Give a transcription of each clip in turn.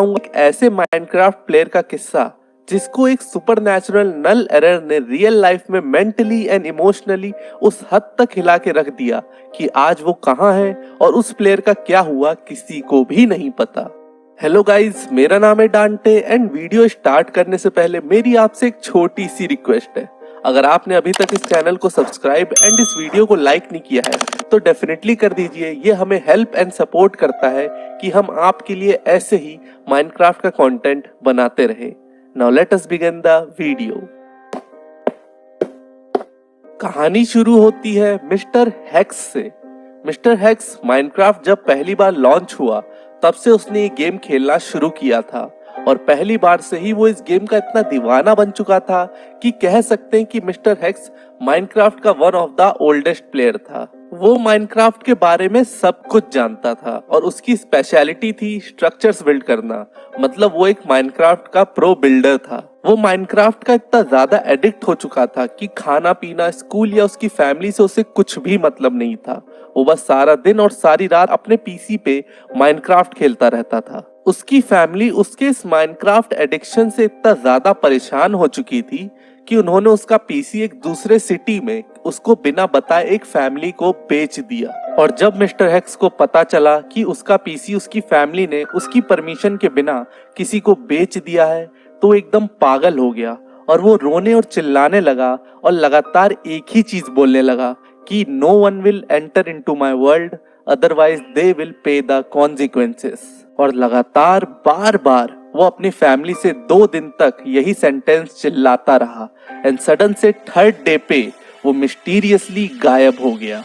एक ऐसे Minecraft player का किस्सा जिसको एक सुपरनैचुरल नल एरर ने रियल लाइफ में मेंटली एंड इमोशनली उस हद तक हिला के रख दिया कि आज वो कहाँ है और उस प्लेयर का क्या हुआ किसी को भी नहीं पता। हेलो गाइस, मेरा नाम है डांटे एंड वीडियो स्टार्ट करने से पहले मेरी आपसे एक छोटी सी रिक्वेस्ट है। अगर आपने अभी तक इस चैनल को सब्सक्राइब एंड इस वीडियो को लाइक नहीं किया है तो डेफिनेटली कर दीजिए। ये हमें हेल्प एंड सपोर्ट करता है कि हम आपके लिए ऐसे ही माइनक्राफ्ट का कंटेंट बनाते रहे। Now let us begin the video. कहानी शुरू होती है मिस्टर हेक्स से। मिस्टर हेक्स माइनक्राफ्ट जब पहली बार लॉन्च हुआ तब से उसने ये गेम खेलना शुरू किया था और पहली बार से ही वो इस गेम का इतना दीवाना बन चुका था कि कह सकते हैं कि मिस्टर हेक्स माइनक्राफ्ट का one of the oldest player था। वो माइनक्राफ्ट के बारे में सब कुछ जानता था और उसकी स्पेशलिटी थी स्ट्रक्चर्स बिल्ड करना, मतलब वो एक माइनक्राफ्ट का प्रो बिल्डर था। वो माइनक्राफ्ट का इतना ज्यादा एडिक्ट हो चुका था कि खाना पीना, स्कूल या उसकी फैमिली से उसे कुछ भी मतलब नहीं था। वो बस सारा दिन और सारी रात अपने पीसी पे माइनक्राफ्ट खेलता रहता था। उसकी फैमिली उसके इस माइनक्राफ्ट एडिक्शन से इतना ज्यादा परेशान हो चुकी थी कि उन्होंने उसका पीसी एक दूसरे सिटी में उसको बिना बताए एक फैमिली को बेच दिया। और जब मिस्टर हेक्स को पता चला कि उसका पीसी उसकी फैमिली ने उसकी परमिशन के बिना किसी को बेच दिया है तो एकदम पागल हो गया और वो रोने और चिल्लाने लगा और लगातार एक ही चीज बोलने लगा कि no one will enter into my world otherwise they will pay the consequences. और लगातार बार बार वो अपनी फैमिली से 2 दिन तक यही सेंटेंस चिल्लाता रहा एंड सडन से थर्ड डे पे वो मिस्टीरियसली गायब हो गया।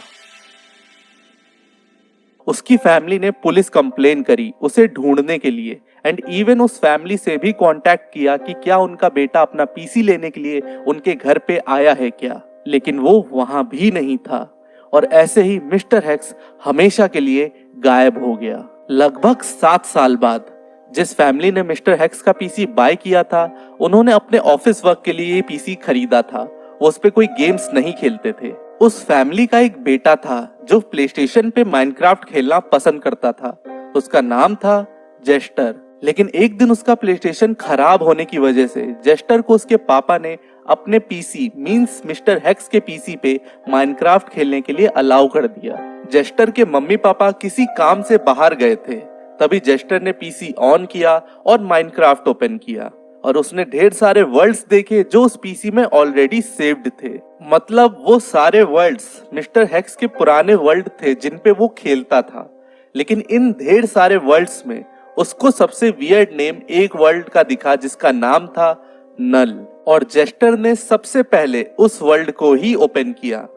उसकी फैमिली ने पुलिस कंप्लेन करी उसे ढूंढने के लिए एंड इवन उस फैमिली से भी कांटेक्ट किया कि क्या उनका बेटा अपना पीसी लेने के लिए उनके घर पे आया है क्या, लेकिन वो वहां भी नहीं था। और ऐसे ही मिस्टर हेक्स हमेशा के लिए गायब हो गया। लगभग 7 साल बाद जिस फैमिली ने मिस्टर हेक्स का पीसी बाय किया था उन्होंने अपने ऑफिस वर्क के लिए ये पीसी खरीदा था। वो उस पे कोई गेम्स नहीं खेलते थे। उस फैमिली का एक बेटा था जो प्लेस्टेशन पे माइनक्राफ्ट खेलना पसंद करता था। उसका नाम था जेस्टर। लेकिन एक दिन उसका प्लेस्टेशन खराब होने की वजह से जेस्टर को उसके पापा ने अपने पीसी मींस मिस्टर हेक्स के पीसी पे माइनक्राफ्ट खेलने के लिए अलाउ कर दिया। जेस्टर के मम्मी पापा किसी काम से बाहर गए थे, तभी जेस्टर ने पीसी ऑन किया और माइनक्राफ्ट ओपन किया और उसने ढेर सारे वर्ल्ड्स देखे जो उस पीसी में ऑलरेडी सेव्ड थे। मतलब वो सारे वर्ल्ड्स मिस्टर हेक्स के पुराने वर्ल्ड थे जिन पे वो खेलता था। लेकिन इन ढेर सारे वर्ल्ड्स में उसको सबसे वियर्ड नेम एक वर्ल्ड का दिखा जिसका नाम था नल। और जेस्टर ने सबसे पहले उस वर्ल्ड को ही ओपन किया।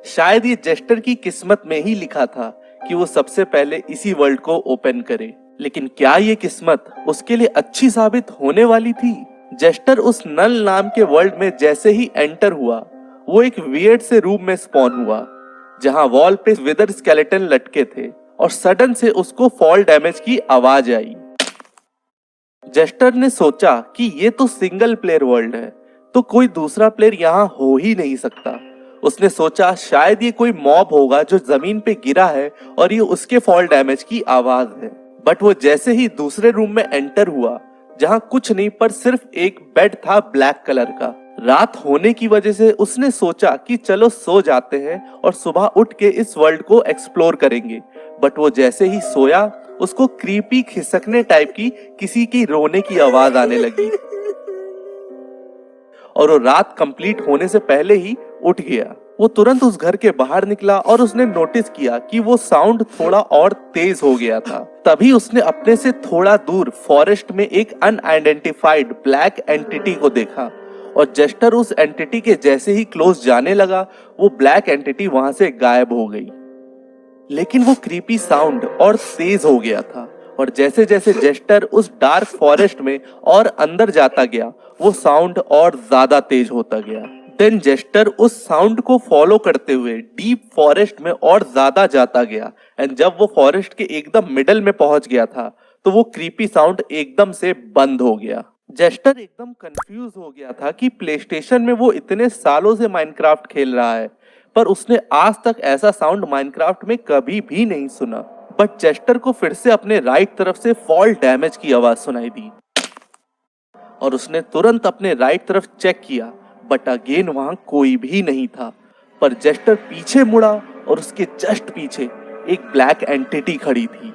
शायद ये जेस्टर की किस्मत में ही लिखा था कि वो सबसे पहले इसी वर्ल्ड को ओपन करे। लेकिन क्या ये किस्मत उसके लिए अच्छी साबित होने वाली थी? जेस्टर उस नल नाम के वर्ल्ड में जैसे ही एंटर हुआ वो एक वियर्ड से रूम में स्पॉन हुआ जहां वॉल पे विदर स्केलेटन लटके थे और सडन से उसको फॉल डैमेज की आवाज आई। जेस्टर ने सोचा कि ये तो सिंगल प्लेयर वर्ल्ड है तो कोई दूसरा प्लेयर यहाँ हो ही नहीं सकता। उसने सोचा शायद ये कोई मॉब होगा जो जमीन पे गिरा है और ये उसके फॉल डैमेज की आवाज है। बट वो जैसे ही दूसरे रूम में एंटर हुआ जहां कुछ नहीं पर सिर्फ एक बेड था ब्लैक कलर का। रात होने की वजह से उसने सोचा कि चलो सो जाते हैं और सुबह उठ के इस वर्ल्ड को एक्सप्लोर करेंगे। बट वो जैसे ही सोया उसको क्रीपी खिसकने टाइप की किसी की रोने की आवाज आने लगी और वो रात कंप्लीट होने से पहले ही उठ गया। वो तुरंत उस घर के बाहर निकला और उसने नोटिस किया कि वो साउंड थोड़ा और तेज हो गया था। तभी उसने अपने से थोड़ा दूर फॉरेस्ट में एक अनआइडेंटिफाइड ब्लैक एंटिटी को देखा और जेस्टर उस एंटिटी के जैसे ही क्लोज जाने लगा वो ब्लैक एंटिटी वहां से गायब हो गई। लेकिन वो क्रीपी साउंड और तेज हो गया था और जैसे जैसे जेस्टर उस डार्क फॉरेस्ट में और अंदर जाता गया वो साउंड और ज्यादा तेज होता गया। देन जेस्टर उस साउंड को फॉलो करते हुए डीप फॉरेस्ट में और ज्यादा जाता गया एंड जब वो फॉरेस्ट के एकदम मिडल में पहुंच गया था तो वो क्रीपी साउंड एकदम से बंद हो गया। जेस्टर एकदम कंफ्यूज हो गया था कि प्लेस्टेशन में वो इतने सालों से माइनक्राफ्ट खेल रहा है पर उसने आज तक ऐसा साउंड माइनक्राफ्ट में कभी भी नहीं सुना। बट चेस्टर को फिर से अपने राइट तरफ से फॉल डैमेज की आवाज सुनाई दी और उसने तुरंत अपने राइट तरफ चेक किया, बट अगेन वहां कोई भी नहीं था। पर जेस्टर पीछे मुड़ा और उसके जस्ट पीछे एक ब्लैक एंटिटी खड़ी थी।